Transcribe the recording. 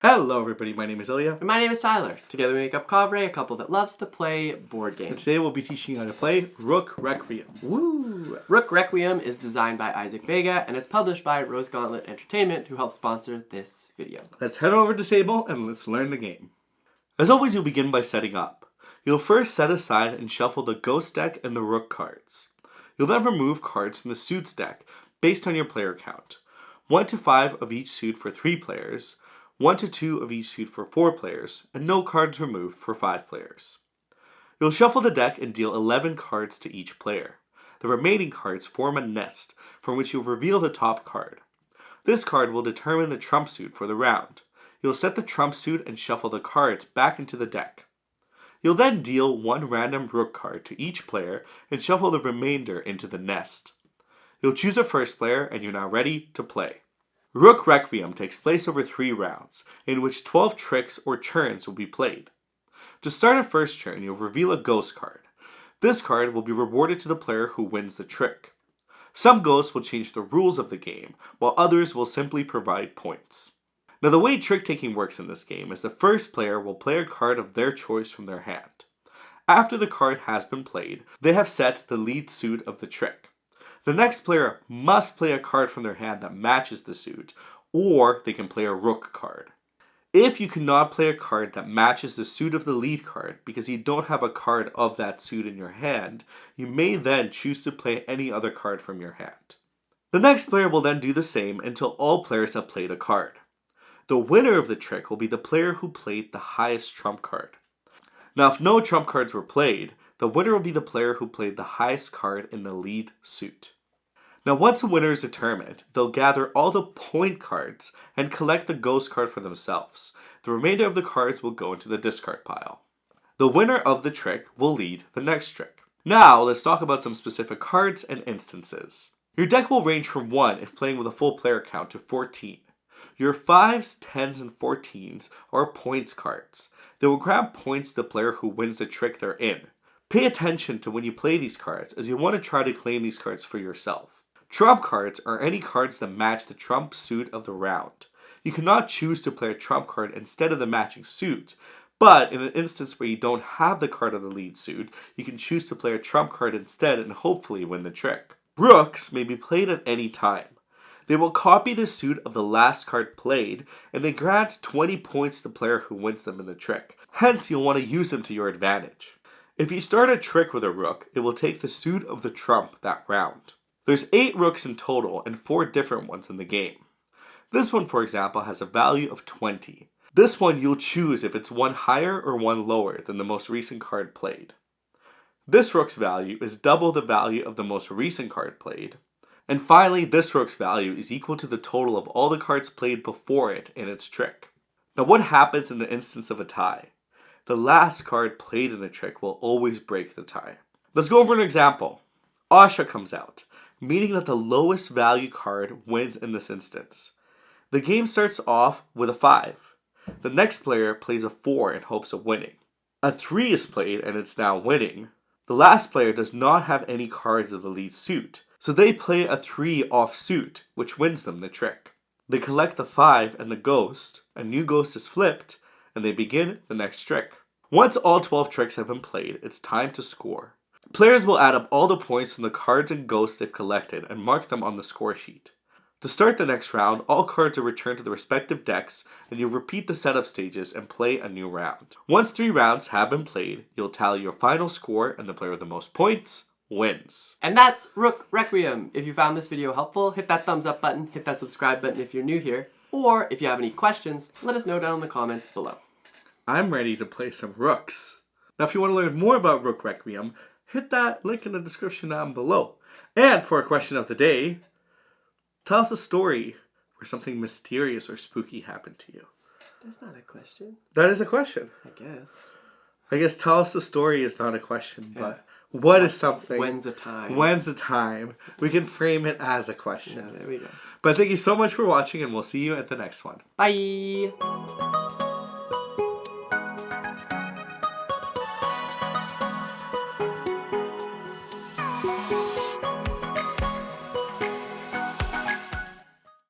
Hello everybody, my name is Ilya. And my name is Tyler. Together we make up Kovray, a couple that loves to play board games. And today we'll be teaching you how to play Rook Requiem. Woo! Rook Requiem is designed by Isaac Vega and it's published by Rose Gauntlet Entertainment, who helped sponsor this video. Let's head over to the table and let's learn the game. As always, you'll begin by setting up. You'll first set aside and shuffle the Ghost deck and the Rook cards. You'll then remove cards from the Suits deck based on your player count. 1 to 5 of each suit for 3 players, 1 to 2 of each suit for 4 players, and no cards removed for 5 players. You'll shuffle the deck and deal 11 cards to each player. The remaining cards form a nest from which you'll reveal the top card. This card will determine the trump suit for the round. You'll set the trump suit and shuffle the cards back into the deck. You'll then deal 1 random Rook card to each player and shuffle the remainder into the nest. You'll choose a first player and you're now ready to play. Rook Requiem takes place over 3 rounds, in which 12 tricks or turns will be played. To start a first turn, you'll reveal a ghost card. This card will be rewarded to the player who wins the trick. Some ghosts will change the rules of the game, while others will simply provide points. Now the way trick-taking works in this game is the first player will play a card of their choice from their hand. After the card has been played, they have set the lead suit of the trick. The next player must play a card from their hand that matches the suit, or they can play a Rook card. If you cannot play a card that matches the suit of the lead card because you don't have a card of that suit in your hand, you may then choose to play any other card from your hand. The next player will then do the same until all players have played a card. The winner of the trick will be the player who played the highest trump card. Now if no trump cards were played, the winner will be the player who played the highest card in the lead suit. Now once a winner is determined, they'll gather all the point cards and collect the ghost card for themselves. The remainder of the cards will go into the discard pile. The winner of the trick will lead the next trick. Now let's talk about some specific cards and instances. Your deck will range from 1 if playing with a full player count to 14. Your 5s, 10s, and 14s are points cards. They will grant points to the player who wins the trick they're in. Pay attention to when you play these cards, as you want to try to claim these cards for yourself. Trump cards are any cards that match the trump suit of the round. You cannot choose to play a trump card instead of the matching suit, but in an instance where you don't have the card of the lead suit, you can choose to play a trump card instead and hopefully win the trick. Rooks may be played at any time. They will copy the suit of the last card played, and they grant 20 points to the player who wins them in the trick. Hence, you'll want to use them to your advantage. If you start a trick with a rook, it will take the suit of the trump that round. There's 8 rooks in total and 4 different ones in the game. This one, for example, has a value of 20. This one you'll choose if it's one higher or one lower than the most recent card played. This rook's value is double the value of the most recent card played. And finally, this rook's value is equal to the total of all the cards played before it in its trick. Now what happens in the instance of a tie? The last card played in the trick will always break the tie. Let's go over an example. Asha comes out, meaning that the lowest value card wins in this instance. The game starts off with a 5. The next player plays a 4 in hopes of winning. A 3 is played and it's now winning. The last player does not have any cards of the lead suit, so they play a 3 off suit, which wins them the trick. They collect the 5 and the ghost, a new ghost is flipped, and they begin the next trick. Once all 12 tricks have been played, it's time to score. Players will add up all the points from the cards and ghosts they've collected and mark them on the score sheet. To start the next round, all cards are returned to the respective decks, and you'll repeat the setup stages and play a new round. Once 3 rounds have been played, you'll tally your final score, and the player with the most points wins. And that's Rook Requiem. If you found this video helpful, hit that thumbs up button, hit that subscribe button if you're new here, or if you have any questions, let us know down in the comments below. I'm ready to play some rooks. Now if you want to learn more about Rook Requiem, hit that link in the description down below. And for a question of the day, tell us a story where something mysterious or spooky happened to you. That's not a question. That is a question. I guess tell us the story is not a question, Yeah. but what is something? When's the time? When's the time? We can frame it as a question. Yeah, there we go. But thank you so much for watching, and we'll see you at the next one. Bye!